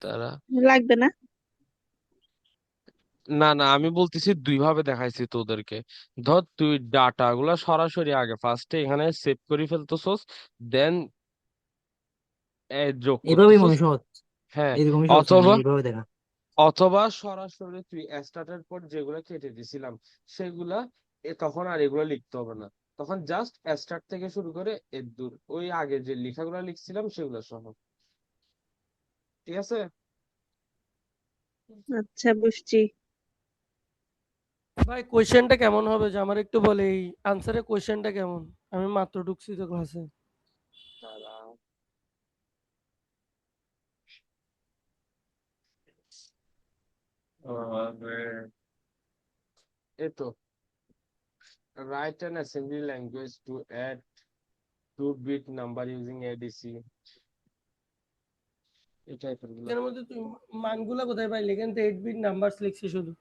তারা লাগবে না। না না, আমি বলতেছি দুই ভাবে দেখাইছি তোদেরকে। ধর তুই ডাটা গুলা সরাসরি আগে ফার্স্টে এখানে সেভ করে ফেলতেছস, দেন যোগ এইভাবেই করতেছস। মনে হয় সহজ। হ্যাঁ। এরকমই সহজ মনে অথবা হয়, এইভাবে দেখা। অথবা সরাসরি তুই স্টার্টের পর যেগুলো কেটে দিছিলাম সেগুলা তখন আর এগুলো লিখতে হবে না। তখন জাস্ট স্টার্ট থেকে শুরু করে এর দূর ওই আগে যে লেখাগুলো লিখছিলাম সেগুলো সহ। ঠিক আছে। আচ্ছা, বুঝছি। ভাই কোয়েশ্চেনটা কেমন হবে যে আমার একটু বলে, এই আনসারের কোয়েশ্চেনটা কেমন? আমি মাত্র ঢুকছি তো ক্লাসে। তারা এই তো write an assembly language to add 2-bit number using ADC, এই টাইপের গুলো। এর মধ্যে তুই মানগুলা কোথায় পাইলি? এখানে তো 8 বিট নাম্বারস লিখছি শুধু।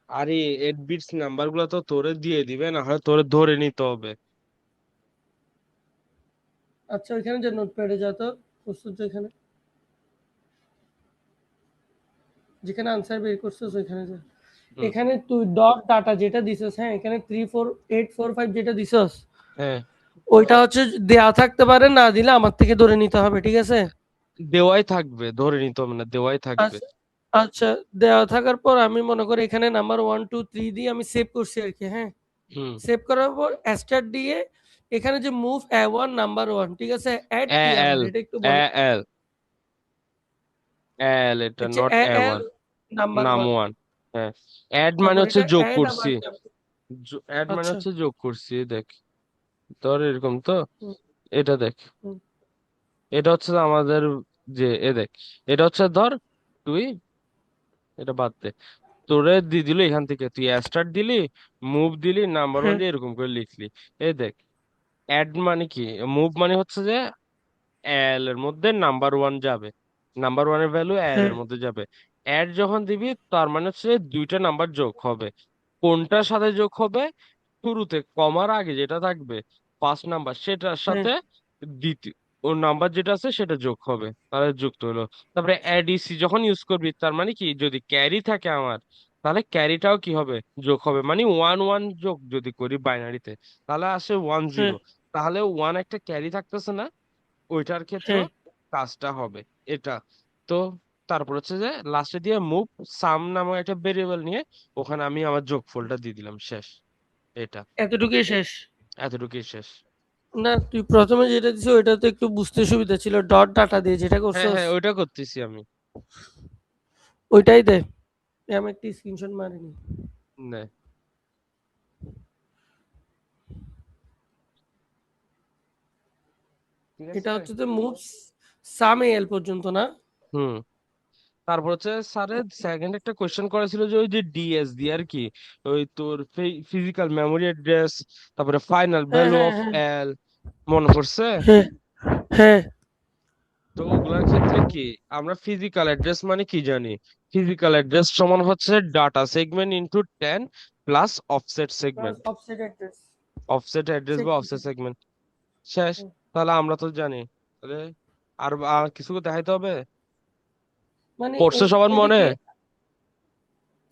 আরে 8 বিটস নাম্বার গুলো তো তোরে দিয়ে দিবে, না হয় তোরে ধরে নিতে হবে। আচ্ছা ওইখানে যে নোটপ্যাডে যা, তো প্রস্তুত এখানে যেখানে আনসার বের করছিস ওইখানে যা। হুম। এখানে তুই ডট ডাটা যেটা দিছস, হ্যাঁ এখানে 34845 যেটা দিছস, হ্যাঁ, ওইটা হচ্ছে দেয়া থাকতে পারে, না দিলে আমার থেকে ধরে নিতে হবে, ঠিক আছে? দেওয়াই থাকবে, ধরে নিতে হবে না, দেওয়াই থাকবে। আচ্ছা আচ্ছা, দেওয়া থাকার পর আমি মনে করি এখানে নাম্বার 1 2 3 দিয়ে আমি সেভ করছি আর কি, হ্যাঁ। হুম। সেভ করার পর স্টার্ট দিয়ে এখানে যে মুভ A1 নাম্বার 1, ঠিক আছে, অ্যাড এ কি আমার এল এটা একটু বলো। এল এটা হচ্ছে not a AL one, number নাম 1। ওয়ান। হ্যাঁ, অ্যাড মানে তারপর হচ্ছে এটা যোগ অ্যাড করছি। আবার অ্যাড মানে আচ্ছা। হচ্ছে যোগ করছি, দেখ। ধর এরকম তো, হুম, এটা দেখ। হুম, এটা হচ্ছে আমাদের যে দেখ, এটা হচ্ছে ধর তুই, এটা বাদ দে, তোরে দিয়ে দিল এখান থেকে, তুই স্টার্ট দিলি, মুভ দিলি, নাম্বার ওয়ান হ্যাঁ, দিয়ে এরকম করে লিখলি। এই দেখ, অ্যাড মানে কি, মুভ মানে হচ্ছে যে এল এর মধ্যে নাম্বার ওয়ান যাবে, নাম্বার ওয়ানের ভ্যালু এল হ্যাঁ, এর মধ্যে যাবে। অ্যাড যখন দিবি তার মানে হচ্ছে দুইটা নাম্বার যোগ হবে। কোনটার সাথে যোগ হবে? শুরুতে কমার আগে যেটা থাকবে ফার্স্ট নাম্বার, সেটার হ্যাঁ, সাথে দ্বিতীয় ওর নাম্বার যেটা আছে সেটা যোগ হবে, তাহলে যুক্ত হলো। তারপরে এডিসি যখন ইউজ করবি, তার মানে কি, যদি ক্যারি থাকে আমার, তাহলে ক্যারিটাও কি হবে, যোগ হবে। মানে ওয়ান ওয়ান যোগ যদি করি বাইনারিতে, তাহলে আসে ওয়ান হ্যাঁ, জিরো। তাহলে ওয়ান একটা ক্যারি থাকতেছে না, ওইটার ক্ষেত্রেও হ্যাঁ। কাজটা হবে এটা। তো তারপর হচ্ছে যে লাস্টে দিয়ে মুভ সাম নামক একটা ভেরিয়েবল নিয়ে ওখানে আমি আমার যোগফলটা দিয়ে দিলাম, শেষ। এটা, এতটুকুই শেষ? এতটুকুই শেষ। না তুই প্রথমে যেটা দিছিস ওইটা তো একটু বুঝতে সুবিধা ছিল, ডট ডাটা দিয়ে যেটা হ্যাঁ করছস হ্যাঁ, ওইটা করতেছি আমি। ওইটাই দে। আমি একটি স্ক্রিনশট মারিনি। নে, ঠিক এটা আছে। হচ্ছে তো মুভ সাম এল পর্যন্ত না? হুম। তারপর হচ্ছে স্যারের সেকেন্ড একটা কোয়েশ্চেন করেছিল যে ওই যে ডিএস দিয়ে আর কি, ওই তোর ফিজিক্যাল মেমোরি অ্যাড্রেস, তারপরে ফাইনাল হ্যাঁ, ভ্যালু হ্যাঁ, অফ হ্যাঁ, এল, মনে পড়ছে? হ্যাঁ, হ্যাঁ, তো ওগুলার ক্ষেত্রে কি, আমরা ফিজিক্যাল অ্যাড্রেস মানে কি জানি? ফিজিক্যাল অ্যাড্রেস সমান হচ্ছে data segment into 10 plus offset plus segment. Offset address. Offset address বা অফসেট সেগমেন্ট, শেষ। তাহলে আমরা তো জানি। তাহলে আর কিছু দেখাইতে হবে? মানে পড়ছে সবার এটা মনে?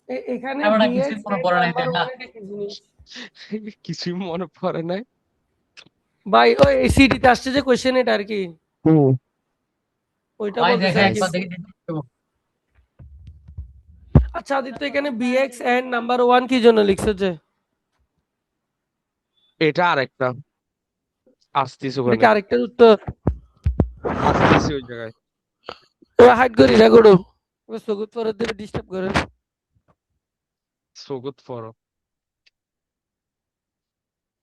কি এখানে আমরা কিছুই বিএক্স মনে এন্ড পড়ে নাই নাম্বার দেখা। 1 এটা কি জিনিস? কিছুই মনে পড়ে নাই। ভাই ওই সিটিতে আসছে যে কোশ্চেন এটা আর কি, হুম। ওইটা ভাই বলতেছে দেখা আর কি। একবার দেখে দিতে। আচ্ছা আদিত্য, এখানে বিএক্স এন্ড নাম্বার 1 কি জন্য লিখছো যে? এটা আরেকটা, আসতিস এটা ওখানে, কি আরেকটার উত্তর? আসতিস ওই জায়গায়। এবার হাইড করি না করো, এবার সগুত পরে দেবে ডিস্টার্ব করে। সগুত ফর।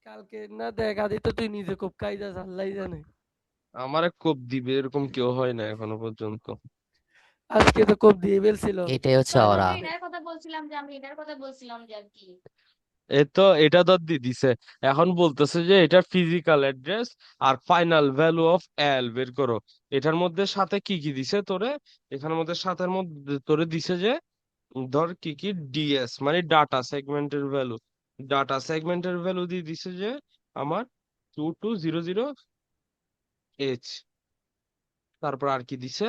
কালকে না দেখ আদিত্য, তুই নিজে খুব কায়দা আল্লাহ জানে। আমারে কোপ দিবে এরকম কেউ হয় না এখনো পর্যন্ত। আজকে তো খুব দিয়ে ফেলছিল। এটাই হচ্ছে তাই না? ওরা। আমি এটার কথা বলছিলাম যে আর কি। এই তো এটা তো দিয়ে দিছে, এখন বলতেছে যে এটা ফিজিক্যাল অ্যাড্রেস আর ফাইনাল ভ্যালু অফ এল বের করো। এটার মধ্যে সাথে কি কি দিছে তোরে, এখানের মধ্যে সাথের মধ্যে তোরে দিছে যে ধর কি কি ডিএস মানে ডাটা সেগমেন্টের ভ্যালু, ডাটা সেগমেন্টের ভ্যালু দিয়ে দিছে যে আমার 2200H। তারপর আর কি দিছে,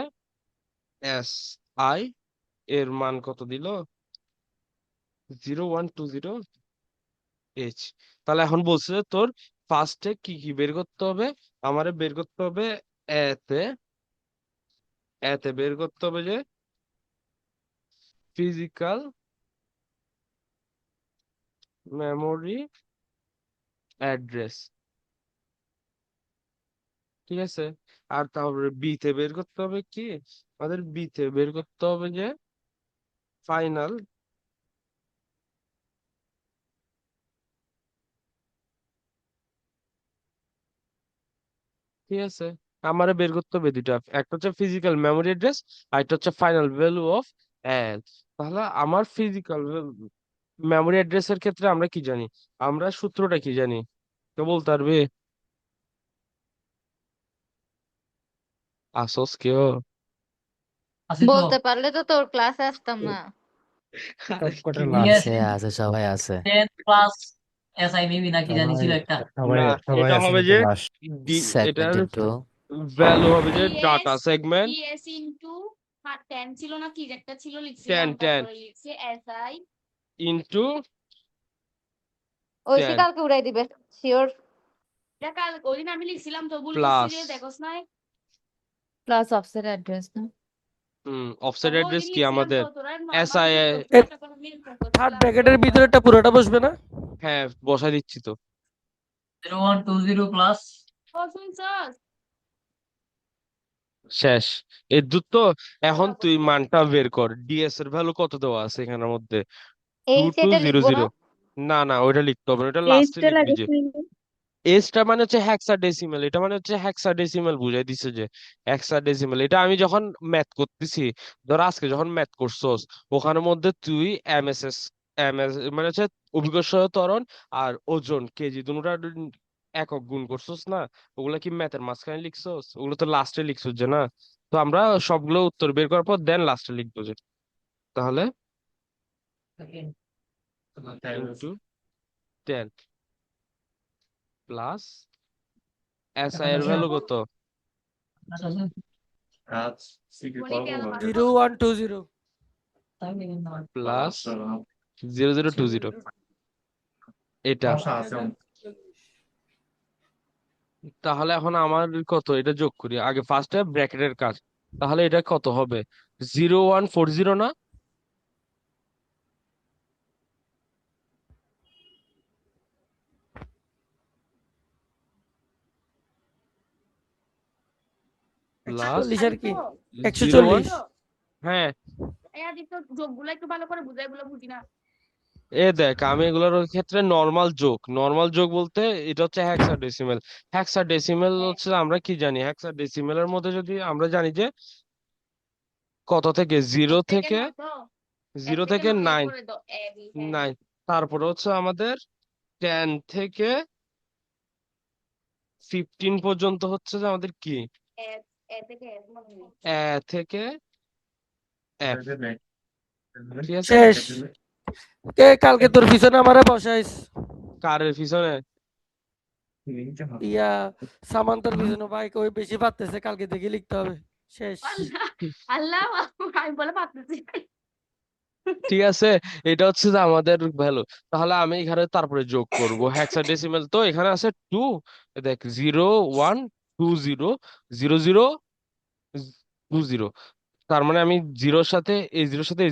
এস আই এর মান কত দিল? 0120 এইচ। তাহলে এখন বলছে যে তোর ফার্স্টে কি কি বের করতে হবে? আমারে বের করতে হবে এতে এতে বের করতে হবে যে ফিজিক্যাল মেমোরি অ্যাড্রেস, ঠিক আছে? আর তারপরে বিতে বের করতে হবে কি? আমাদের বিতে বের করতে হবে যে ফাইনাল ঠিক আছে, আমারে বের করতে হবে দুইটা, একটা হচ্ছে ফিজিক্যাল মেমোরি অ্যাড্রেস আর একটা হচ্ছে ফাইনাল ভ্যালু অফ এল। তাহলে আমার ফিজিক্যাল মেমোরি অ্যাড্রেসের ক্ষেত্রে আমরা কি জানি? আমরা সূত্রটা কি জানি? তো বলতে পারবে? আসোস কেউ? আছি তো। বলতে পারলে তো তোর ক্লাসে আসতাম না। আরে কি ইয়েস, আছে আছে সবাই আছে 10 প্লাস এসআই মেবি নাকি জানি সবাই ছিল একটা। সবাই না, সবাই এটা আছে হবে কিন্তু যে লাস্ট এটার সেগমেন্ট ইনটু ভ্যালু হবে যে DS data segment DS into 10 ছিল না কি একটা ছিল 10 লিখছিলাম 10 তারপরে লিখছে এসআই ইন্টু ঐশী 10 কালকে উড়াই দিবে শিওর। এটা কাল ওই দিন আমি লিখছিলাম তো ভুল করছি প্লাস যে দেখোস নাই প্লাস অফসেট অ্যাড্রেস না? অফসেট তবে ওই অ্যাড্রেস দিন কি লিখছিলাম আমাদের? তো তোরা এস নরমাল আই ভুল এ করছিস তখন মিল থার্ড করছিলাম তো ব্র্যাকেটের ভিতরেটা পুরোটা বসবে না? হ্যাঁ, বসাই দিচ্ছি তো। 0120 প্লাস ও শুনছস শেষ। এর তো এখন তুই মানটা বের কর, ডিএস এর ভ্যালু কত দেওয়া আছে এখানের মধ্যে? টু এইচ টু এটা জিরো লিখবো না? জিরো না না, ওইটা লিখতে হবে না, ওটা লাস্টে এইচটা লিখবি যে লাগাইছি এজটা মানে হচ্ছে হেক্সাডেসিমেল, এটা মানে হচ্ছে হেক্সাডেসিমেল বুঝাই দিছে যে হেক্সাডেসিমেল। এটা আমি যখন ম্যাথ করতেছি, ধর আজকে যখন ম্যাথ করছস, ওখানের মধ্যে তুই এমএসএস এমএস মানে হচ্ছে অভিকর্ষ ত্বরণ আর ওজন কেজি দুটোটা একক গুণ করছস না? ওগুলা কি ম্যাথের মাঝখানে লিখছস? ওগুলো তো লাস্টে লিখছস যে না? তো আমরা সবগুলো উত্তর বের করার পর দেন লাস্টে লিখবো যে তাহলে ইন্টু 10 প্লাস এসআই এর ভ্যালু কত? বলি কেন 0120। প্লাস 0020 এটা। তাহলে এখন আমার কত, এটা যোগ করি আগে ফার্স্টে ব্র্যাকেটের কাজ। তাহলে এটা কত হবে? 0140 না? প্লাস 140 আর কি জিরো 140। ওয়ান হ্যাঁ, এই আদিত্য যোগগুলো একটু ভালো করে বুঝাই এগুলো বুঝি না এ দেখ আমি এগুলোর ক্ষেত্রে নর্মাল যোগ বলতে এটা হচ্ছে হেক্সাডেসিমেল। হেক্সাডেসিমেল হ্যাঁ হচ্ছে আমরা কি জানি, হেক্সাডেসিমেলের মধ্যে যদি আমরা জানি যে কত থেকে জিরো এক থেকে থেকে 9 তো এক জিরো থেকে থেকে 9 এর নাইন পরে দাও এ বি হ্যাঁ নাইন তারপরে হচ্ছে আমাদের 10 থেকে 15 পর্যন্ত হচ্ছে যে আমাদের কি এ এ থেকে এফ মনে নেই এ থেকে এফ, ঠিক আছে? শেষ। কে কালকে তোর পিছনে আমারে বসাইস? কারের পিছনে ইয়া সামান্তার পিছনে ভাই কই বেশি পারতেছে, কালকে দেখে লিখতে হবে। শেষ। আল্লাহ আল্লাহ আমি বলে পারতেছি ঠিক আছে, এটা হচ্ছে যে আমাদের ভ্যালু। তাহলে আমি এখানে তারপরে যোগ করব হেক্সাডেসিমেল, তো এখানে আছে 2, দেখ 01200020, তার মানে আমি জিরোর সাথে এই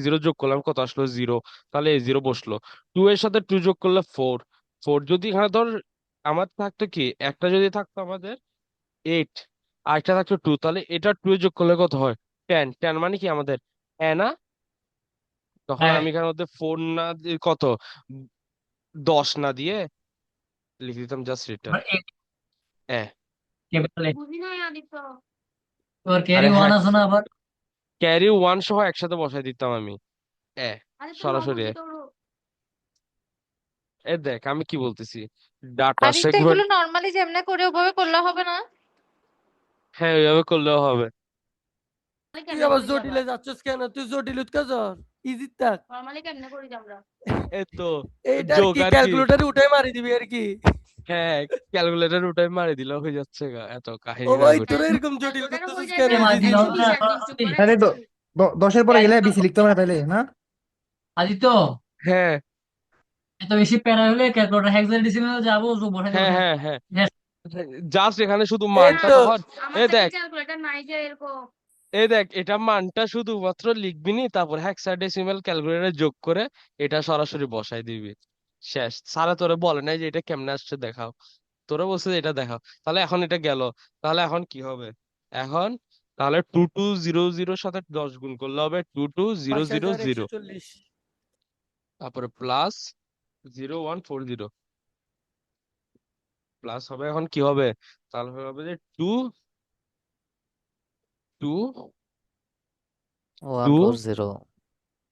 জিরো যোগ করলাম, কত আসলো? 0। তাহলে এই জিরো বসলো। 2 এর সাথে 2 যোগ করলে 4। 4 যদি এখানে ধর আমার থাকতো কি, একটা যদি থাকতো আমাদের 8 আর একটা থাকতো 2, তাহলে এটা 2 এ যোগ করলে কত হয়? 10। 10 মানে কি আমাদের না? তখন হ্যাঁ, আমি এখানের মধ্যে 4 না দিয়ে কত 10 না দিয়ে লিখে দিতাম জাস্ট রিটার্ন ক্যাপিটালে বুঝি নাই আদিত্য তোর আরে ক্যারি ওয়ান হ্যাঁ, আছে না আবার। ক্যারি ওয়ান সহ একসাথে বসাই দিতাম আমি এ আদিত্য র সরাসরি বলছি তো র দেখ আমি কি বলতেছি, ডাটা আদিত্য সেগমেন্ট। এগুলো নর্মালি যেমনে করে ওভাবে করলে হবে না? হ্যাঁ, ওইভাবে করলেও হবে। নরমালি তুই কেমনে আবার করি জটিলে আবার যাচ্ছিস কেন? তুই জটিল উৎকা যর ইজি থাক। নরমালি কেমনে করি আমরা এই তো এইটার যোগ কি আর কি। ক্যালকুলেটরে উঠাই মারি দিবি আর কি? হ্যাঁ, ক্যালকুলেটর উঠাই মারি দিলে হয়ে যাচ্ছে গা, এত ও কাহিনী না ভাই করে। তোরা এরকম জটিল ক্যালকুলেটর করতেছিস হয়ে যায় কেন? না মার ইজি দিল জিনিস। না হিসাব নিকাশ করে এখানে তো দিচ্ছি দশের পরে গেলে বিসি লিখতে হবে না তাইলে না? আদিত্য, হ্যাঁ এত বেশি প্যারা হলে ক্যালকুলেটর হেক্সাডেসিমালে যাবো, যোগ বসাই দেবো, হ্যাঁ শেষ। হ্যাঁ হ্যাঁ শেষ। জাস্ট এখানে শুধু এই মানটা তো তখন আমার এ কাছে দেখ ক্যালকুলেটর নাই যে এরকম। এটা মানটা শুধুমাত্র লিখবি নি, তারপর হেক্সাডেসিমাল ক্যালকুলেটরে যোগ করে এটা সরাসরি বসাই দিবি। শেষ। স্যারা তোরে বলে নাই যে এটা কেমনে আসছে দেখাও, তোরা বলছে যে এটা দেখাও। তাহলে এখন এটা গেল, তাহলে এখন কি হবে? এখন তাহলে 2200 সাথে 10 গুণ করলে হবে 22000, 52,140। তারপরে প্লাস 0140 প্লাস হবে। এখন কি হবে? তাহলে হবে যে two two two 140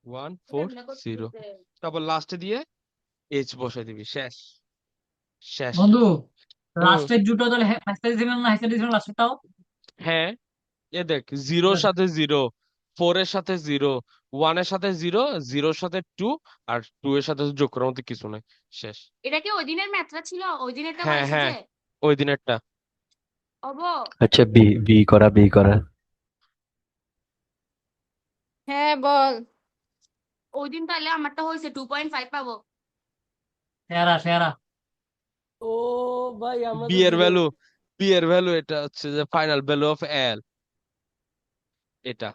one four কেমনে জিরো করতেছে? তারপর লাস্টে দিয়ে এইচ বসাই দিবি। শেষ। শেষ। বন্ধু, হুম। লাস্টের দুটো তাহলে হেক্সাডেসিমাল না হেক্সাডেসিমাল লাস্টেরটাও? হ্যাঁ, এ দেখ ঠিক জিরোর আছে। সাথে জিরো, ফোর এর সাথে জিরো, ওয়ানের সাথে জিরো, জিরোর সাথে টু, আর টু এর সাথে যোগ করার মধ্যে কিছু নাই। শেষ। এটা কি ওই দিনের ম্যাথটা ছিল? ওই দিনেরটা আবার হ্যাঁ হ্যাঁ, এসেছে? ওই দিনেরটা। অব, আচ্ছা বি বি করা বি করা হ্যাঁ বল। ওই দিন তাহলে আমারটা হয়েছে 2.5 পাবো। সেরা সেরা। ও ভাই আমরা বি তো এর জিরো। ভ্যালু, বি এর ভ্যালু এটা হচ্ছে যে ফাইনাল ভ্যালু অফ এল, এটা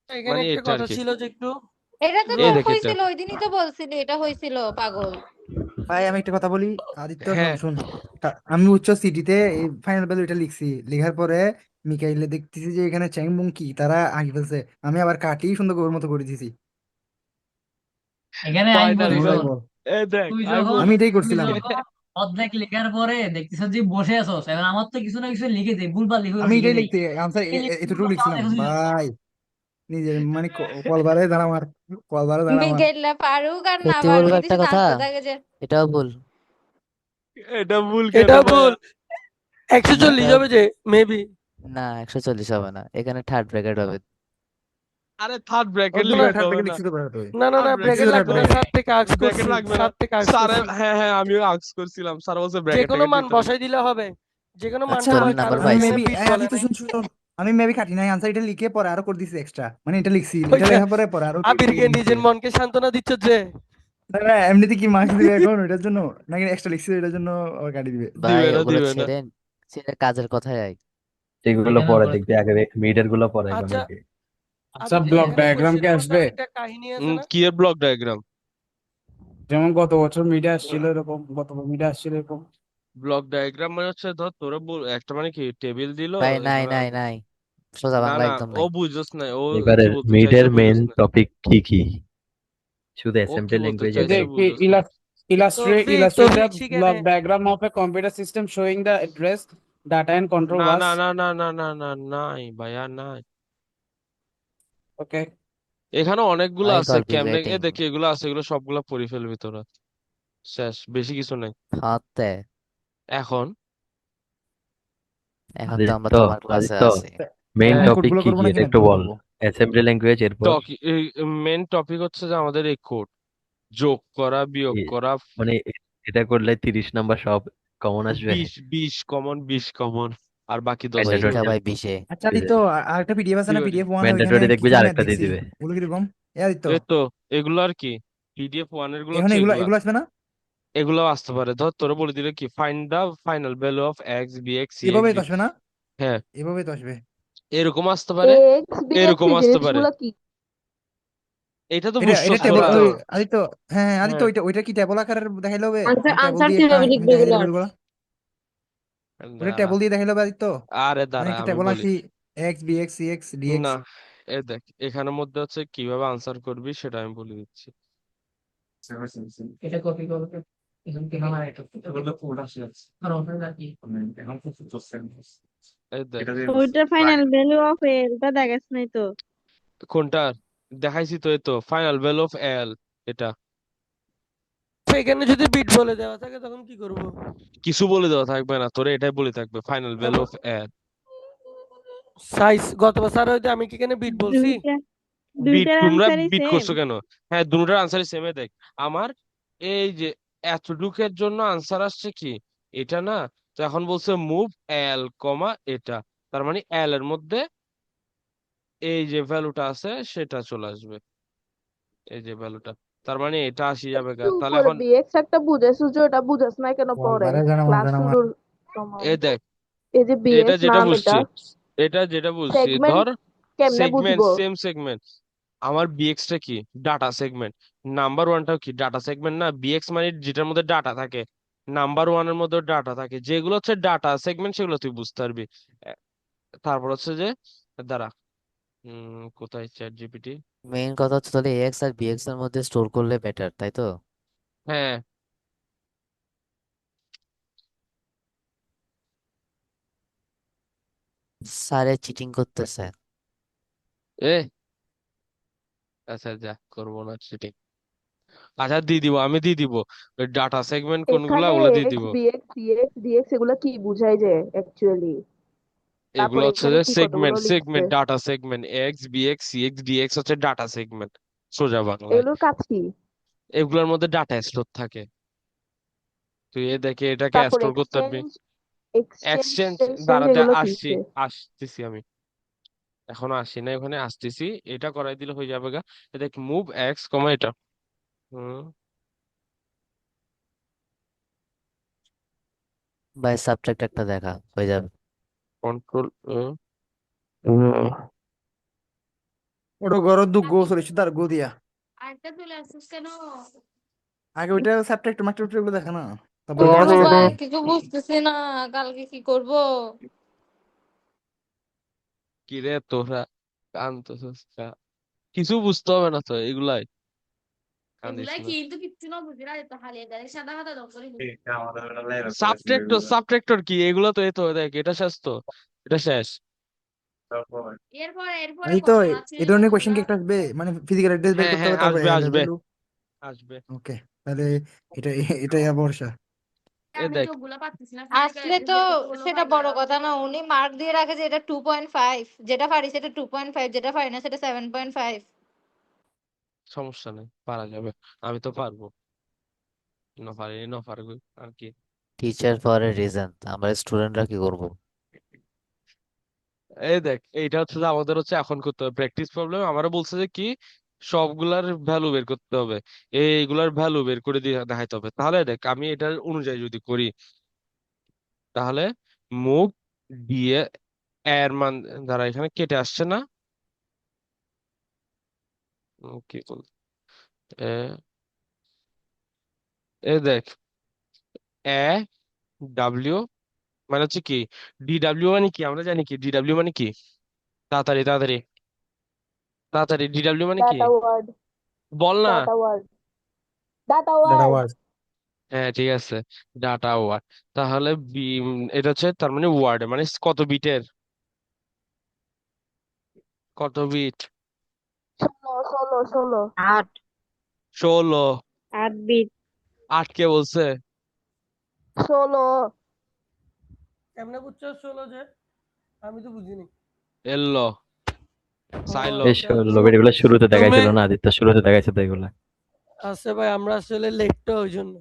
এখানে মানে একটা এটা আর কথা কি। ছিল যে একটু এটা তো এই তোর দেখ এটা। হয়েছিল, ওই দিনই তো বলছিলি এটা হয়েছিল, পাগল। ভাই আমি একটা কথা বলি, আদিত্য শোন হ্যাঁ শোন। আমি উচ্চ সিটিতে এই ফাইনাল ভ্যালু এটা লিখছি, লেখার পরে মিকাইলে দেখতেছি যে এখানে চ্যাংবুং কি তারা আগে ফেলছে, আমি আবার কাটি সুন্দর করে ওর মতো করে দিয়েছি। এখানে আমি ফাইনাল বলি, ভাই শোন। ভ্যালু, বল। এই দেখ তুই আমি যখন আমি এটাই তুই করছিলাম। যখন অর্ধেক লেখার পরে দেখতেছ যে বসে আছোস, এখন আমার তো কিছু না কিছু লিখে দেই, ভুলভাল লিখে আমি লিখে এটাই দেই। লিখতে আনসার এই লিখে এতটুকু ভুলভাল তাহলে লিখছিলাম দেখছিস। ভাই। নিজের মানে কলবারে দাঁড়া আমার, কলবারে দাঁড়া আমার। মিকাইলা পারুক আর না সত্যি পারুক, বলবো কিন্তু একটা শুধু কথা, আসতে থাকে যে। এটাও ভুল। এটা ভুল কেন এটা ভুল। ভাইয়া? 140 এটাও হবে যে মেবি। না, 140 হবে না, এখানে থার্ড ব্র্যাকেট হবে। আরে থার্ড ও ব্র্যাকেট দুটো না লিখতে থার্ড হবে ব্র্যাকেট না, লিখছি তো ভাই তুই। না না থার্ড না, লিখছি ব্র্যাকেট তো ব্র্যাকেট থার্ড লাগবে লিখতে না, হবে ব্র্যাকেট। না, স্যার থেকে আর্টস ব্র্যাকেট করছি, লাগবে না। স্যার থেকে আর্টস স্যারে করছি। হ্যাঁ হ্যাঁ আমিও আস্ক করছিলাম, স্যার বলছে যে ব্র্যাকেট কোনো ট্যাকেট মান দিতে হবে। বসাই দিলে হবে, যে কোনো আচ্ছা মানটা হয়, 40 নাম্বার কারণ আমি এখানে পাইছি। মেবি বিট বলে আদিত্য নাই। শুন শুন, আমি মেবি কাটি নাই আনসার, এটা লিখে পরে আরো করে দিছি এক্সট্রা, মানে এটা লিখছি, এটা ওইটা লেখার পরে পরে আরো আবিরকে লিখছি। নিজের মনকে সান্ত্বনা দিচ্ছ যে। না না, এমনিতে কি মার্কস দিবে এখন ওটার জন্য, নাকি এক্সট্রা লিখছি এটার জন্য আবার কাটি দিবে? ভাই দিবে না ওগুলো দিবে না। ছেড়ে ছেড়ে কাজের কথায় আয়। এগুলো এখানে পরে পরে দেখবি, আগে মিডের গুলো পরে এখন আচ্ছা দেখবি। আচ্ছা, আদিত্য, ব্লক এখানে ডায়াগ্রাম কি কোশ্চেনের মধ্যে আসবে? আরেকটা কাহিনী আছে না? কি এর ব্লক ডায়াগ্রাম? যেমন গত বছর মিডে আসছিল এরকম, গত মিডে আসছিল এরকম। ব্লক ডায়াগ্রাম মানে হচ্ছে ধর তোরা একটা মানে কি টেবিল দিল ভাই নাই এখানে। নাই নাই, সোজা না বাংলা না, একদম ও নাই। বুঝোস না, ও কি এবারে বলতে চাইছে মিডের মেন বুঝোস না, টপিক কি কি, শুধু ও কি অ্যাসেম্বলি বলতে ল্যাঙ্গুয়েজ এই যে চাইছে দেখ। বুঝোস না। তৌফিক illustrate the সেখানে। block diagram of a computer system showing the address, data and control না was না না না না না না, নাই ভাইয়া নাই। okay. এখানে অনেকগুলো ভাই আছে, কল বি কেমনে ওয়েটিং। দেখি এগুলো আছে, এগুলো সবগুলা পড়ে ফেলবি তোরা। শেষ, বেশি কিছু নাই হাতে এখন। এখন তো আমরা আদিত্য, তোমার ক্লাসে আদিত্য, আছি। মেইন হ্যাঁ, কোন টপিক কোডগুলো কি করবো কি নাকি এটা একটু ম্যাথগুলো বল। করবো? অ্যাসেম্বলি ল্যাঙ্গুয়েজ, এরপর মেন টপিক হচ্ছে যে আমাদের এই কোড, যোগ করা বিয়োগ কি- করা। মানে এটা করলে 30 নাম্বার সব কমন আসবে। 20 কমন, আর বাকি 10 ম্যান্ডেটরি পরীক্ষা পড়বে। ভাই 20-এ। আচ্ছা আদিত্য, আরেকটা পিডিএফ আছে না, থিওরি। পিডিএফ ওয়ান, ওইখানে ম্যান্ডেটরি দেখবি কিছু যে ম্যাথ আরেকটা দিয়ে দেখছি, দিবে। ওগুলো কিরকম? এ আদিত্য, এই তো, এগুলো আর কি PDF 1 এর গুলো এখন হচ্ছে এগুলো এগুলা। এগুলো আসবে না? এগুলো আসতে পারে, ধর তোরা বলে দিলে কি find the final value of X B X C X এভাবেই ডি। তো আসবে না? হ্যাঁ, এভাবেই তো আসবে। এরকম আসতে পারে, এক্স বি এক্স এরকম আসতে পারে। জিনিসগুলো কি? এটা তো এটা এটা বুঝছস টেবল, তোরা তো। আদিত্য, হ্যাঁ হ্যাঁ আদিত্য, হ্যাঁ, ওইটা ওইটা কি টেবল আকারে দেখাইলে হবে? আনসার টেবল আনসার দিয়ে কিভাবে লিখবে দেখাইলে এগুলো? হবে এগুলো? ওটা দাঁড়া, টেবল দিয়ে দেখাইলে হবে আদিত্য, আরে মানে দাঁড়া একটা আমি টেবল বলি। আসি, X B X C X D না, এক্স। এ দেখ এখানের মধ্যে হচ্ছে কিভাবে আনসার করবি সেটা আমি বলে দিচ্ছি। এটা কপি করবে। এখন কি হয় এটা? আর ওটা কি? এই দেখ ওইটার ফাইনাল ভ্যালু অফ এলটা দেখাস নাই তো? কোনটা দেখাইছি তো, এই তো ফাইনাল ভ্যালু অফ এল এটা। তো এখানে যদি বিট বলে দেওয়া থাকে তখন কি করব? কিছু বলে দেওয়া থাকবে না, তোরে এটাই বলে থাকবে ফাইনাল ভ্যালু তারপর অফ এল। সাইজ গত বছর হইতে আমি কি এখানে বিট বলছি? দুইটা বিট দুইটার তোমরা আনসারই বিট সেম। করছো কেন? হ্যাঁ, দুটোর আনসারই সেমে। দেখ আমার এই যে এতটুকের জন্য আনসার আসছে কি এটা না, তো এখন বলছে মুভ এল কমা এটা, তার মানে এল এর মধ্যে এই যে ভ্যালুটা আছে সেটা চলে আসবে, এই যে ভ্যালুটা, তার মানে এটা আসি যাবে গা। তাহলে এখন বিএক্স একটা বুঝাইছো যে ওটা বুঝাস না কেন পরে বারে জানা ক্লাস জানা শুরুর সময় এ দেখ, এই যে এটা বিএক্স যেটা নাম বুঝছি, এটা এটা যেটা বুঝছি, সেগমেন্ট ধর কেমনে সেগমেন্ট, বুঝবো? Same segment. আমার বিএক্স টা কি? Data segment. নাম্বার ওয়ানটাও কি ডাটা সেগমেন্ট না? বিএক্স মানে যেটার মধ্যে ডাটা থাকে, নাম্বার ওয়ানের মধ্যে ডাটা থাকে, যেগুলো হচ্ছে ডাটা সেগমেন্ট সেগুলো তুই বুঝতে পারবি। এ- তারপর হচ্ছে যে, দাঁড়া, কোথায় চ্যাট জিপিটি? মেইন কথা হচ্ছে তাহলে এক্স আর বিএক্স এর মধ্যে স্টোর করলে বেটার, তাই তো? হ্যাঁ, স্যারে চিটিং করতেছে। এ আচ্ছা, যা করবো না সেটাই। আচ্ছা, দিয়ে দিব, আমি দিয়ে দিব ওই ডাটা সেগমেন্ট কোনগুলা, এখানে ওগুলো দিয়ে এক্স দিব। বিএক্স সিএক্স ডিএক্স এগুলা কি বুঝায় যে অ্যাকচুয়ালি? এগুলো তারপরে হচ্ছে এখানে যে কি সেগমেন্ট, কতগুলো লিখছে? Segment, data segment, X BX CX DX হচ্ছে ডাটা সেগমেন্ট, সোজা বাংলায়। এগুলোর কাজ কি? এগুলোর মধ্যে ডাটা স্টোর থাকে, তুই এ দেখে এটাকে তারপরে স্টোর করতে পারবি। এক্সচেঞ্জ এক্সচেঞ্জ এক্সচেঞ্জ, টেক্সচেঞ্জ দাঁড়াতে এগুলো আসছি, কিসে? আসতেছি আমি, এখনো আসি না, ওখানে আসতেছি। এটা করাই দিলে হয়ে যাবে গা। এ দেখ, মুভ এক্স কমা এটা, হুম, বাই সাবট্রাক্ট একটা দেখা হয়ে যাবে। কন্ট্রোল, ওটা গরর দু গো চলেছে তার গো দিয়া আরেকটা চলে আসছিস কেন? আগে ওইটা সাবট্রাক্ট মাত্র গুলো দেখা না, তারপর ও গরর ভাই সাবট্রাক্ট। কিছু বুঝতেছি না, কালকে কি করব? কি রে তোরা কান্দতেছিস কা? কিছু বুঝতে হবে না তো এগুলাই, কান্দিস এগুলাই না। কিন্তু কিচ্ছু না বুঝি না তো হালিয়ে যায় সাদা সাদা দপ্তরে সাবট্রাক্টর, সাবট্রাক্টর কি এগুলো? তো এই তো দেখ, এটা শেষ তো, এটা শেষ। এরপরে এরপরে এই তো কত আছে এই ধরনের কোয়েশ্চেন কতগুলা? কি একটা আসবে, মানে ফিজিক্যাল অ্যাড্রেস বের হ্যাঁ করতে হ্যাঁ, হবে, তারপর আসবে এর আসবে ভ্যালু। আসবে। ওকে, তাহলে এটা এটাই ভরসা। এ আমি দেখ, যোগগুলা পাচ্ছিস না ফিজিক্যাল আসলে অ্যাড্রেস তো বের করতে বললেও সেটা পারবে বড় না। কথা না, উনি মার্ক দিয়ে রাখে যে এটা 2.5, যেটা পারি সেটা 2.5, যেটা পারি না সেটা 7.5। সমস্যা নেই, পারা যাবে, আমি তো পারবো, না পারি না পারবো আর কি। টিচার ফর এ রিজন, আমরা স্টুডেন্টরা কি করব? এই দেখ, এইটা হচ্ছে যে আমাদের হচ্ছে এখন করতে হবে প্র্যাকটিস প্রবলেম। আমারও বলছে যে কি, সবগুলার ভ্যালু বের করতে হবে, এইগুলার ভ্যালু বের করে দিয়ে দেখাইতে হবে। তাহলে দেখ, আমি এটার অনুযায়ী যদি করি, তাহলে মুভ দিয়ে এর মান, দ্বারা এখানে কেটে আসছে না, কি বল, এ এ দেখ, এ ডাব্লিউ মানে হচ্ছে কি, ডি ডাব্লিউ মানে কি, আমরা জানি কি ডি ডাব্লিউ মানে কি? তাড়াতাড়ি তাড়াতাড়ি তাড়াতাড়ি, ডি ডাব্লিউ মানে কি? ডাটা ওয়ার্ড বল না। Data word data data word word. হ্যাঁ ঠিক আছে, ডাটা ওয়ার্ড। তাহলে এটা হচ্ছে তার মানে ওয়ার্ড মানে কত বিটের, কত বিট? 16 8 16। 8 বিট। 8 কে বলছে? 16 কেমনে বুঝছো 16 যে? আমি তো বুঝিনি। এলো, ও চাইলো। বেশ, আচ্ছা আচ্ছা। এগুলো শুরুতে তুমি দেখাইছিল না আদিত্য, শুরুতে দেখাইছে তো এগুলা। আছে ভাই, আমরা আসলে লেট তো ওই জন্য।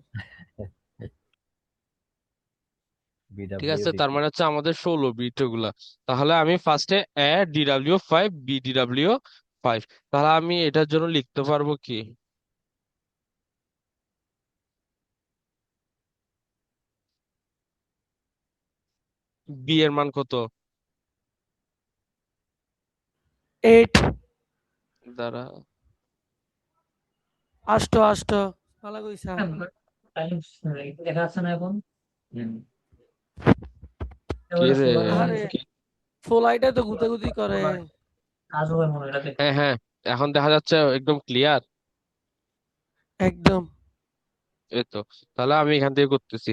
ঠিক বিডাব্লিউ আছে, তার ডিপি। মানে হচ্ছে আমাদের 16 বিট ওগুলা। তাহলে আমি ফার্স্টে DW5 BDW5, তাহলে আমি এটার জন্য লিখতে পারবো কি, বি এর মান কত? 8 দ্বারা 8 ভালো কইছা। দেখা যাচ্ছে না এখন? কি এবারে রে? ষোলো হবে আরে ফোলাইটা তো গুতাগুতি করে। কাজ হবে মনে হয় এটা দেখতে। হ্যাঁ হ্যাঁ, এখন দেখা যাচ্ছে একদম ক্লিয়ার। একদম। এই তো, তাহলে আমি এখান থেকে করতেছি,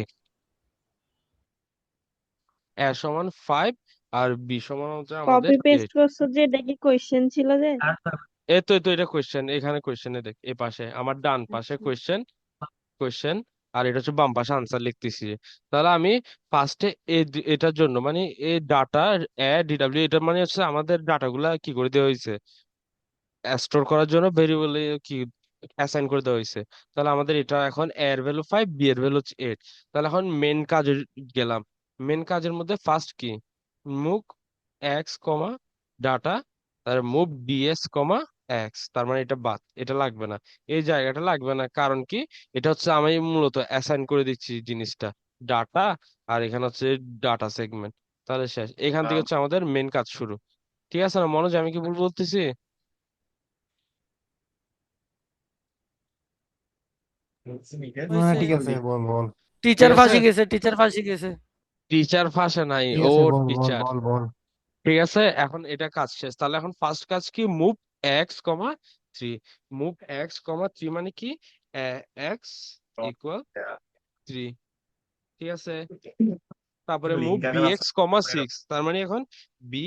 এ সমান 5 আর বি সমান হচ্ছে আমাদের কপি পেস্ট 8। করছো যে, এটা কি কোশ্চেন ছিল যে? এই তো এটা কোয়েশ্চেন, এখানে কোয়েশ্চেনে দেখ, এই পাশে আমার ডান পাশে কোয়েশ্চেন, কোয়েশ্চেন, আর এটা হচ্ছে বাম পাশে আনসার লিখতেছি। তাহলে আমি ফার্স্টে এটার জন্য মানে এই ডাটা DW, এটা মানে হচ্ছে আমাদের ডাটাগুলা কি করে দেওয়া হয়েছে, স্টোর করার জন্য ভেরিয়েবলে কি অ্যাসাইন করে দেওয়া হয়েছে। তাহলে আমাদের এটা এখন এ এর ভ্যালু 5, বি এর ভ্যালু হচ্ছে 8। তাহলে এখন মেন কাজে গেলাম। মেন কাজের মধ্যে ফার্স্ট কি, মুভ এক্স কমা ডাটা তাহলে মুভ ডিএস কমা এক্স, তার মানে এটা বাদ, এটা লাগবে না, এই জায়গাটা লাগবে না। কারণ কি, এটা হচ্ছে আমি মূলত অ্যাসাইন করে দিচ্ছি জিনিসটা ডাটা, আর এখানে হচ্ছে ডাটা সেগমেন্ট। তাহলে শেষ, এখান থেকে হচ্ছে আমাদের মেন কাজ শুরু। ঠিক আছে না মনোজ, আমি কি ভুল বলতেছি? হ্যাঁ ঠিক হয়েছে। আছে, বল বল। টিচার ঠিক আছে, ফাঁসি গেছে, টিচার ফাঁসি গেছে। টিচার ফাঁসে নাই, ঠিক ও আছে, বল বল টিচার। বল বল। ঠিক আছে, এখন এটা কাজ শেষ। তাহলে এখন ফার্স্ট কাজ কি, move X comma three. Move X comma three মানে কি, এক্স ইকুয়াল থ্রি। ঠিক আছে, তারপরে move B X comma six, তার মানে এখন বি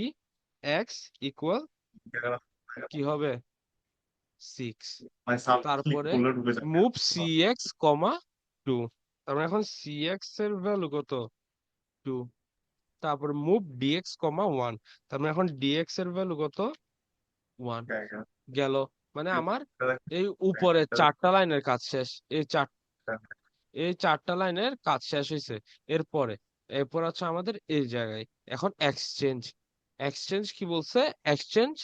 এক্স ইকুয়াল কি হবে, সিক্স। তারপরে move C X comma two, তার মানে এখন সি এক্স এর ভ্যালু কত, টু। তারপরে মুভ ডিএক্স কমা ওয়ান, তার মানে এখন ডিএক্স এর ভ্যালু কত, ওয়ান। গেল, মানে আমার এই উপরে চারটা লাইনের কাজ শেষ। এই চারটা লাইনের কাজ শেষ হয়েছে। এরপরে এরপর আছে আমাদের এই জায়গায় এখন এক্সচেঞ্জ। এক্সচেঞ্জ কি বলছে, এক্সচেঞ্জ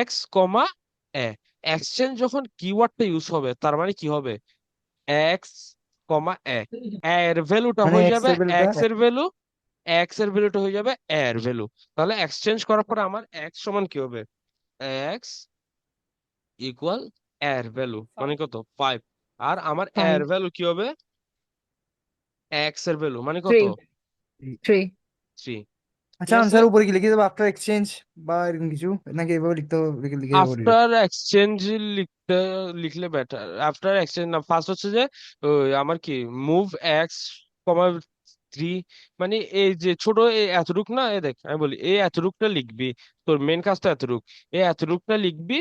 এক্স কমা এ। এক্সচেঞ্জ যখন কিওয়ার্ডটা ইউজ হবে তার মানে কি হবে, এক্স কমা এ, এর ভ্যালুটা মানে হয়ে এক্স যাবে এর ভ্যালুটা এক্স এর ভ্যালু, এক্স এর ভ্যালুটা হয়ে যাবে এ এর ভ্যালু। তাহলে এক্সচেঞ্জ করার পরে আমার এক্স সমান কি হবে, এক্স ইকুয়াল এর ভ্যালু মানে কত, ফাইভ। আর আমার এর ভ্যালু কি হবে, এক্স এর ভ্যালু মানে কত, থ্রি। ঠিক আচ্ছা, আছে, আনসার উপরে কি লিখে দেবো, আফটার এক্সচেঞ্জ বা এরকম কিছু, নাকি এভাবে লিখতে হবে, লিখে দেবো direct? আফটার এক্সচেঞ্জ লিখলে বেটার। আফটার এক্সচেঞ্জ না, ফার্স্ট হচ্ছে যে আমার কি, মুভ এক্স কমা থ্রি, মানে এই যে ছোট এই এতটুক না, এ দেখ আমি বলি এই এতটুকটা লিখবি, তোর মেন কাজটা এতটুক, এই এতটুকটা লিখবি,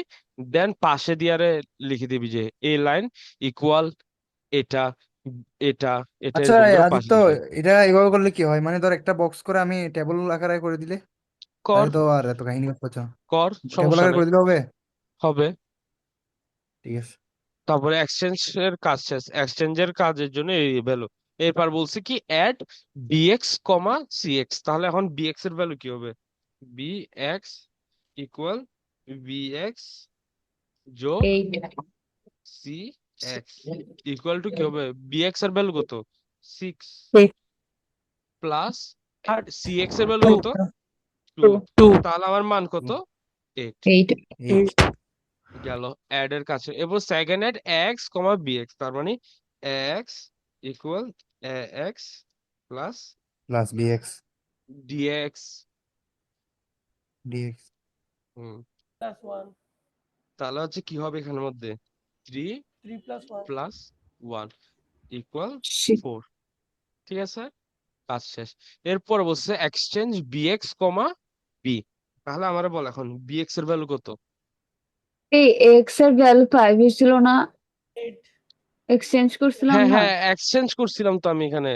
দেন পাশে দিয়ারে লিখে দিবি যে এই লাইন ইকুয়াল এটা, এটা, এটা আচ্ছা এরকম করে পাশে আদিত্য, লিখবি। এটা এভাবে করলে কি হয়, মানে ধর একটা বক্স করে আমি টেবিল আকারে করে দিলে, কর, তাহলে তো আর এত কাহিনী করছো, কর, টেবিল সমস্যা আকারে নাই, করে দিলে হবে। হবে। ঠিক আছে। তারপরে এক্সচেঞ্জ এর কাজ শেষ, এক্সচেঞ্জের কাজের জন্য এই ভ্যালু। এরপর বলছে কি অ্যাড বিএক্স কমা সিএক্স, তাহলে এখন বিএক্স এর ভ্যালু কি হবে, বিএক্স ইকুয়াল বিএক্স যোগ সি এক্স ইকুয়াল টু কি হবে, বিএক্স এর ভ্যালু কত, সিক্স, প্লাস আর সিএক্স এর ভ্যালু টু কত, টু। টু তাহলে আমার মান কত, এইট। এইট। গেল অ্যাড এর কাছে। এরপর second add x comma bx, তার মানে x equal x plus plus bx dx. Dx. Hmm, plus one, তাহলে হচ্ছে কি হবে এখানের মধ্যে, three three plus one. Plus one equal four. ঠিক আছে, কাজ শেষ। এরপর বলছে এক্সচেঞ্জ বিএক্স কমা বি, তাহলে আমার বল এখন বিএক্স এর ভ্যালু কত, এই এক্স এর ভ্যালু 5 ছিল না, এইট। এক্সচেঞ্জ করছিলাম হ্যাঁ না। হ্যাঁ এক্সচেঞ্জ করছিলাম তো আমি এখানে,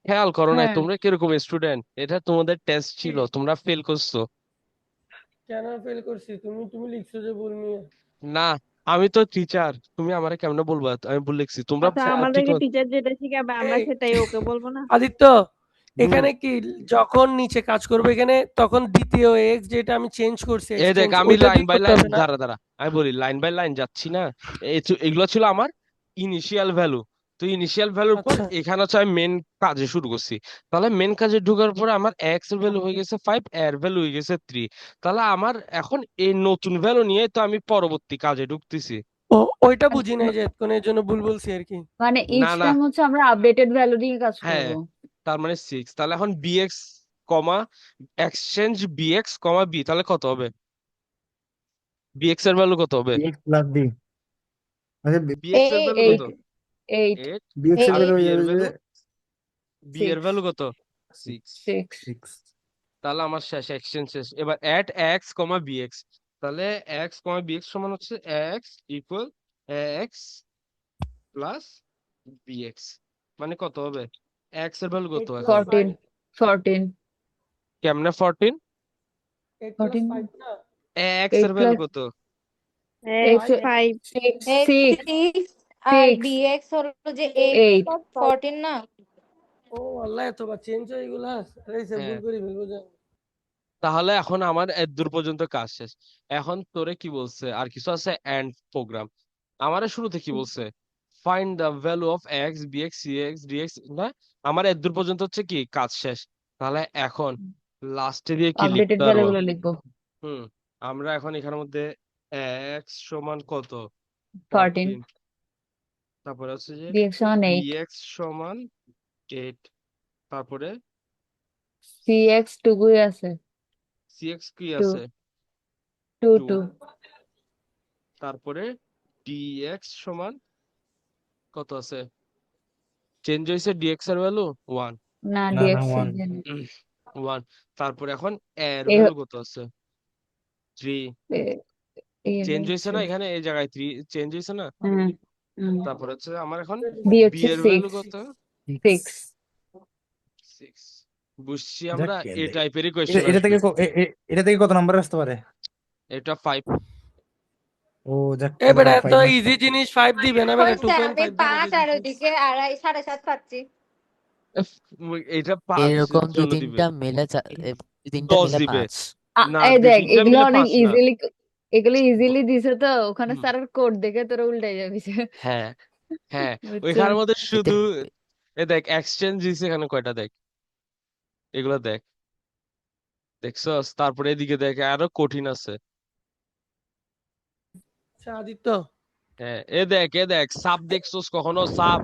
খেয়াল করো না হ্যাঁ তোমরা কিরকম স্টুডেন্ট, এটা তোমাদের টেস্ট ছিল, তোমরা ফেল করছো। কেন ফেল করছি? তুমি তুমি লিখছো যে ভুল নিয়ে। না, আমি তো টিচার, তুমি আমারে কেমনে বলবা আমি ভুল লিখছি, তোমরা আচ্ছা, ঠিক আমাদেরকে মতো। টিচার যেটা শিখাবে আমরা এই সেটাই ওকে বলবো না। আদিত্য, এখানে কি যখন নিচে কাজ করবো এখানে তখন দ্বিতীয় এক্স যেটা আমি চেঞ্জ করছি এই দেখ এক্সচেঞ্জ, আমি ওইটা লাইন দিয়ে বাই করতে লাইন, হবে না? দাঁড়া দাঁড়া আমি বলি লাইন বাই লাইন যাচ্ছি না, এগুলো ছিল আমার ইনিশিয়াল ভ্যালু। তো ইনিশিয়াল ভ্যালুর পর আচ্ছা, এখানে হচ্ছে আমি মেন কাজে শুরু করছি। তাহলে মেন কাজে ঢোকার পরে আমার এক্স এর ভ্যালু হয়ে গেছে ফাইভ, এর ভ্যালু হয়ে গেছে থ্রি। তাহলে আমার এখন এই নতুন ভ্যালু নিয়ে তো আমি পরবর্তী কাজে ঢুকতেছি। ওইটা বুঝি নাই যে এতক্ষণ এর জন্য ভুল বলছি আর কি। মানে না ইচ না, টাইম হচ্ছে আমরা আপডেটেড ভ্যালু দিয়ে কাজ হ্যাঁ, করব। তার মানে সিক্স। তাহলে এখন বিএক্স কমা এক্সচেঞ্জ বিএক্স কমা বি, তাহলে কত হবে, বিএক্স এর ভ্যালু কত হবে, বিএক্স প্লাস বি, আচ্ছা বিএক্স এর ভ্যালু কত, 8 8 এইট। বিএক্স এর আর ভ্যালু বি হয়ে এর যাবে যে ভ্যালু, বি এর 6 ভ্যালু কত, সিক্স। 6 সিক্স। তাহলে আমার শেষ, এক্সচেঞ্জ শেষ। এবার অ্যাট এক্স কমা বিএক্স, তাহলে এক্স কমা বিএক্স সমান হচ্ছে x equal x plus bx, মানে কত হবে, এক্স এর ভ্যালু কত 8 এখন, প্লাস 5, 14 কেমনে 14, 8 প্লাস 14 5 না, এক্স এর 8 ভ্যালু প্লাস কত, x 5 6 সিক্স আর 6 ডিএক্স হলো যে 8 8 14 না। ও আল্লাহ, এতবার চেঞ্জ হয়ে গেল। আরে সে ভুল হ্যাঁ। করে ফেলবো যে। তাহলে এখন আমার এত দূর পর্যন্ত কাজ শেষ। এখন তোরে কি বলছে, আর কিছু আছে এন্ড প্রোগ্রাম। আমারে শুরুতে কি বলছে, find the value of X BX CX DX, না? আমার এত দূর পর্যন্ত হচ্ছে কি কাজ শেষ। তাহলে এখন লাস্টে দিয়ে কি আপডেটেড লিখতে ভ্যালু পারবো? গুলো লিখবো। হুম, আমরা এখন এখানের মধ্যে এক্স সমান কত, 14 14, তারপরে হচ্ছে যে bx সমান 8 বিএক্স সমান 8, তারপরে cx টুকুই আছে সিএক্স কি 2 আছে 2 2, 2 তারপরে ডিএক্স সমান কত আছে, চেঞ্জ হয়েছে ডিএক্স এর ভ্যালু 1, না না dx 1 1, তারপরে এখন এর এ ভ্যালু কত আছে 3, এ- এই চেঞ্জ হয়েছে না, হচ্ছে এখানে এই জায়গায় 3 চেঞ্জ হয়েছে না। হুম হুম তারপরে হচ্ছে আমার এখন b বি হচ্ছে এর ভ্যালু 6 কত 6 6। বুঝছি, যাক আমরা এ টাইপেরই এটা কোয়েশ্চেন এটা আসবে। থেকে এটা থেকে কত নাম্বার আসতে পারে? এটা 5। ও যাক, এ বেটা তাহলে এত 5 ইজি জিনিস 5 দিবে না বেটা, হচ্ছে আমি 2.5 দিবে 5 আর যদি। ওইদিকে 2.5 পাচ্ছি। এটা 5 এরকম দুই জন্য দিবে, তিনটা মিলে দুই তিনটা 10 মিলে দিবে 5। না, এই দুই দেখ তিনটা এগুলো মিলে অনেক 5 না। ইজিলি, এগুলো ইজিলি দিছে তো ওখানে হুম, স্যারের কোড দেখে তোরা উল্টে যাবি হ্যাঁ হ্যাঁ, বুঝছো? ওইখানের মধ্যে এতে শুধু এ দেখ এক্সচেঞ্জ দিছে এখানে কয়টা, দেখ এগুলো দেখ, দেখছস? তারপরে এদিকে দেখ আরো কঠিন আছে। আচ্ছা, আদিত্য হ্যাঁ, এ দেখ সাব দেখছস কখনো? সাব,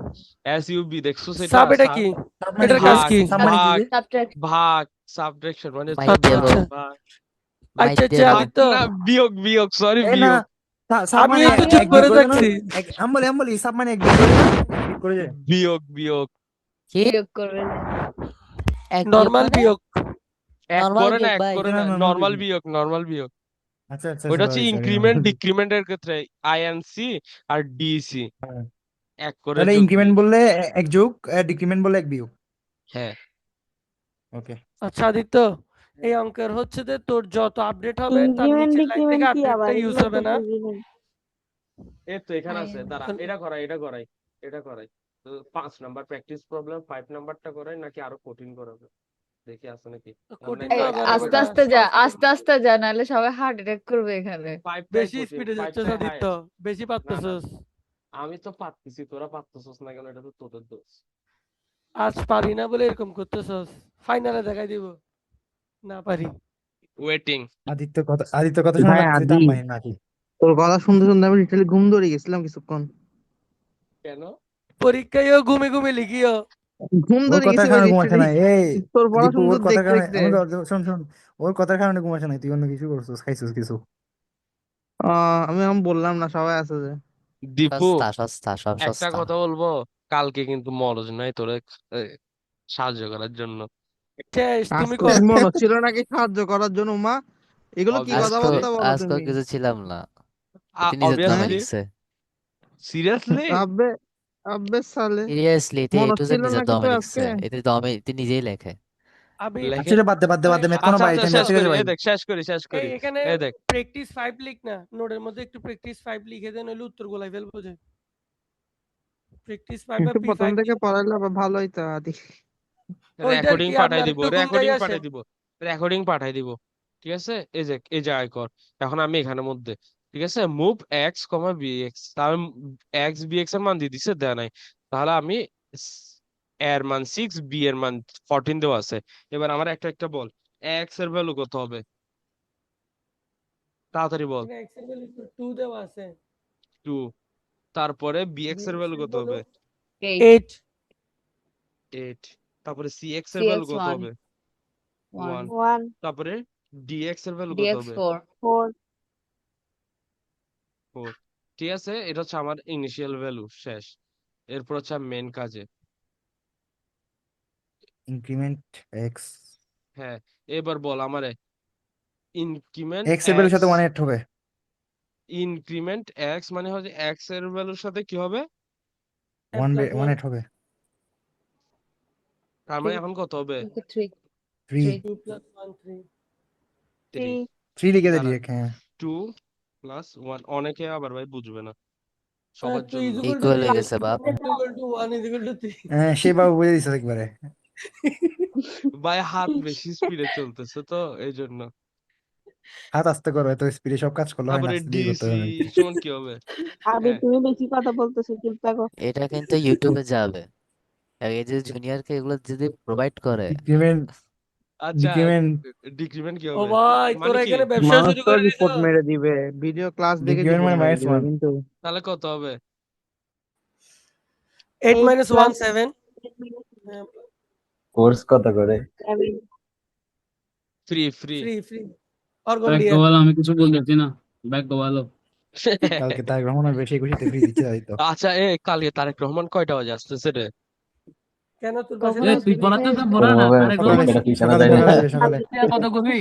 এসইউবি দেখছস? এটা সাব এটা সাব, কি? সাব মানে এটার কি? কাজ ভাগ কি? সাব মানে কি ভাগ রে? সাবট্রাক্ট ভাগ, সাবট্রাকশন মানে হচ্ছে মাইক আচ্ছা দিয়ে ভাগ বল, আচ্ছা ভাগ মাইক আচ্ছা দিয়ে আচ্ছা বল। ভাগ আদিত্য, না, বিয়োগ বিয়োগ, সরি এ না, বিয়োগ। সাব মানে আমিও তো চুপ এক বিয়োগ করে করে না? থাকছি। আমি বলি সাব মানে এক বিয়োগ করে না? এক বিয়োগ করে যায়। বিয়োগ বিয়োগ, কি বিয়োগ করবে না। এক বিয়োগ নরমাল মানে? বিয়োগ। এক নরমাল করে না, বিয়োগ এক ভাই। করে এটা না, নর্মাল নর্মাল বিয়োগ। বিয়োগ, নর্মাল বিয়োগ। আচ্ছা আচ্ছা, ওইটা হচ্ছে সরি সরি, ইনক্রিমেন্ট নর্মাল। ডিক্রিমেন্টের ক্ষেত্রে আইএনসি আর ডিসি এক করে তাহলে যোগ ইনক্রিমেন্ট বিয়োগ। বললে এক যোগ, ডিক্রিমেন্ট বললে এক বিয়োগ। হ্যাঁ, ওকে। আচ্ছা আদিত্য, এই অঙ্কের হচ্ছে যে তোর যত আপডেট হবে তার ইনক্রিমেন্ট নিচের লাইন থেকে ডিক্রিমেন্ট কি আপডেটটা আবার ইউজ এগুলো হবে তো না। বুঝি নাই। এই তো এখানে আছে, দাঁড়া এখন এটা করাই, এটা করাই। তো 5 নাম্বার প্র্যাকটিস প্রবলেম, 5 নাম্বারটা করাই নাকি আরো কঠিন করাবে, দেখি আছে নাকি। কঠিন এই করবে না আরে আস্তে বেটা, আস্তে যা, আস্তে আস্তে যা, নাহলে সবাই হার্ট অ্যাটাক করবে এখানে। 5টাই বেশি কঠিন, স্পিডে যাচ্ছিস 5টাই আদিত্য, হাইয়েস্ট। বেশি না না, পারতেছিস। আমি তো পারতেছি, তোরা পারতেছিস না কেন? এটা তো তোদের দোষ। আজ পারি না বলে এরকম করতেছস, ফাইনালে দেখাই দিব না পারি। ওয়েটিং। আদিত্য কথা শুনে ভাই লাগতেছে আদি, টান পাই নাকি? তোর কথা শুনতে শুনতে আমি লিটারালি ঘুম ধরে গেছিলাম কিছুক্ষণ। কেন? পরীক্ষায়ও ঘুমে ঘুমে লিখিও। ঘুম ওর ধরে কথার গেছে ভাই কারণে ঘুম আসে লিটারালি, না এই তোর পড়া দীপু, সুন্দর ওর কথার দেখতে কারণে দেখতে। শোন শোন, ওর কথার কারণে ঘুম আসে না, তুই অন্য কিছু করছিস, খাইছিস কিছু। আমি বললাম না, সবাই আছে যে। দীপু, সস্তা সস্তা সব একটা সস্তা। কথা বলবো, কালকে কিন্তু মরজ নাই তোরে এ, সাহায্য করার জন্য। শেষ, তুমি আজকে কর। কি মনে হচ্ছিল নাকি সাহায্য করার জন্য? মা, এগুলো কি অবভিয়াসলি, কথাবার্তা বলো আজকেও তুমি? কিছু ছিলাম না, এতে নিজের নামে হ্যাঁ, অবভিয়াসলি, লিখছে। সিরিয়াসলি। আব্বে, আব্বে সালে, সিরিয়াসলি এতে এ মনে টু জেড হচ্ছিল নিজের নাকি তো দমে আজকে? লিখছে, এতে দমে এতে নিজেই লেখে। আমি লেখে। আচ্ছা এটা বাদ দে বাদ দে বাদ দে, মেথ কোনো আচ্ছা আচ্ছা, বাড়িতে শেষ ঠিক করি, আছে এ ভাই? দেখ শেষ করি। এখানে এ দেখ, প্র্যাকটিস 5 লিখ না, নোটের মধ্যে একটু প্র্যাকটিস 5 লিখে দেন, নইলে উত্তর গোলাই ফেলবো যে। প্র্যাকটিস 5 বা একটু প্রথম P5 থেকে পড়াইলে আবার ভালো হইতো আদি। ওইটার রেকর্ডিং কি পাঠাই আপনার দিব, একটু ঘুম যাই আসে। পাঠাই দিব। ঠিক আছে, এই জায়গায় কর। এখন আমি এখানের মধ্যে, ঠিক আছে, মুভ এক্স কমা বিএক্স, তাহলে এক্স বিএক্স এর মান দিয়ে দিছে, দেয় নাই। তাহলে আমি এর মান 6, বি এর মান 14 দেওয়া আছে। এবার আমার একটা একটা বল, এক্স এর ভ্যালু কত হবে, তাড়াতাড়ি বল। এখানে x এর ভ্যালু 2 দেওয়া আছে, 2, তারপরে বিএক্স এর bx ভ্যালু এর কত ভ্যালু হবে 8 8, 8, তারপরে সিএক্স এর ভ্যালু cx কত 1 হবে 1, 1 তারপরে ডিএক্স এর ভ্যালু কত dx হবে 4 4। ঠিক আছে, এটা হচ্ছে আমার ইনিশিয়াল ভ্যালু শেষ। এরপর হচ্ছে মেন কাজে। ইনক্রিমেন্ট এক্স, হ্যাঁ, এবার বল আমারে, ইনক্রিমেন্ট এক্স এর ভ্যালুর এক্স, সাথে 1 এড হবে। ইনক্রিমেন্ট এক্স মানে হচ্ছে এক্স এর ভ্যালুর সাথে কি হবে, 1 plus 1 1, এড হবে। তার মানে এখন কত হবে 3 3 3 2 plus 1 3। 3। 3 লিখে দে দাঁড়া, ডিরেক্ট, হ্যাঁ। 2 প্লাস 1, অনেকে আবার ভাই বুঝবে না, হ্যাঁ, সবার 2 জন্য। is equal to ইকুয়াল হয়ে 3, গেছে বাপ। 2 is equal to 1 is equal to 3। হ্যাঁ সে বাবু বুঝে দিছে একবারে। ভাই হাত বেশি স্পিডে চলতেছে তো এই জন্য। হাত আস্তে করো, এত স্পিডে সব কাজ করলে হয় না, তারপরে আস্তে দিয়ে করতে ডিসি হবে নাকি? সমান কি হবে? আবে হ্যাঁ তুমি বেশি কথা বলতেছো, চুপ থাকো। এটা কিন্তু ইউটিউবে যাবে। আর এই যে জুনিয়রকে এগুলো যদি প্রোভাইড করে, ডিক্রিমেন্ট আচ্ছা ডিক্রিমেন্ট ডিক্রিমেন্ট কি ও হবে ভাই মানে তোরা কি? এখানে ব্যবসা মানুষ শুরু তো করে দিছ। রিপোর্ট মেরে দিবে, ভিডিও ক্লাস দেখে ডিক্রিমেন্ট রিপোর্ট মানে মেরে মাইনাস দিবে 1। কিন্তু তাহলে কত হবে? 8 8 minus 1 plus 7 কোর্স কত করে? 7 ফ্রি ফ্রি ফ্রি অর্গন ভাগ্য ডিয়ার। ভালো, আমি কিছু বলতেছি না, ভাগ্য ভালো। কালকে তারেক রহমান বেশি খুশিতে ফ্রি দিচ্ছে হয়তো। আচ্ছা কালকে তারেক রহমান কয়টা বাজে আসতেছে রে? কেন তোর পাশে কখন তুই আসবে পড়াতে তো ও পড়া না, ভাবে তারেক সকালে রহমান সেটা পিছানো সকালে যায় না। সকালে আসবে সকালে। কত কবি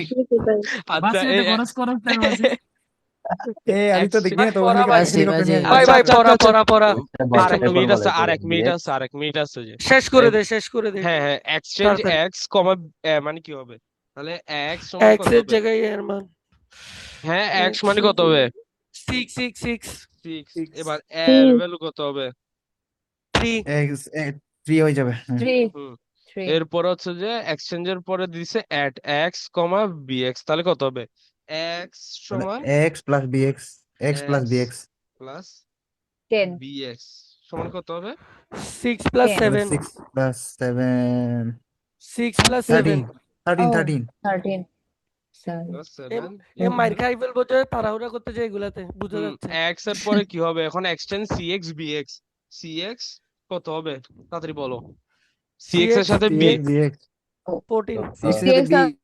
আচ্ছা বাসে খরচ খরচ তার বাসে। আমি তো দেখবি ভাই না তো পড়া ওখানে ভাই হেলিকপ্টার নিয়ে ভাই আচ্ছা ভাই আচ্ছা পড়া আচ্ছা পড়া পড়া আরেক ব্যাকটেরিয়া মিনিট আছে, ফর্মুলা আরেক মিনিট বিএক্স আছে, আরেক মিনিট আছে যে শেষ করে এই- দে শেষ করে দে হ্যাঁ হ্যাঁ এক্সচেঞ্জ তাড়াতাড়ি। এক্স কমা মানে কি হবে? তাহলে এক্স সমান এক্স কত এর হবে? জায়গায় এর মান হ্যাঁ এক্স মানে কত হবে? 6 6 6 6। এবার এর ভ্যালু কত হবে? 3 ফ্রি হয়ে যাবে। 3 হুম 3 এরপর হচ্ছে যে এক্সচেঞ্জের পরে দিছে এট এক্স কমা বিএক্স, তাহলে কত হবে? এক্স সমান x plus bx, x plus x bx, plus 10 bx সমান কত হবে? 6 plus 10 7 6 plus 7 6 plus 7 13 13 Oh, 13 13 7 plus M 7 M মাইর খাই ফেলবো যে তাড়াহুড়া করতে যায় এগুলাতে বুঝা যাচ্ছে। এক্স এর পরে কি হবে? এখন এক্সচেঞ্জ সিএক্স বিএক্স, সিএক্স কত হবে তাড়াতাড়ি বলো। সিএক্স এর CX সাথে বি সিএক্স বিএক্স 14 সিক্স এর সাথে CX বি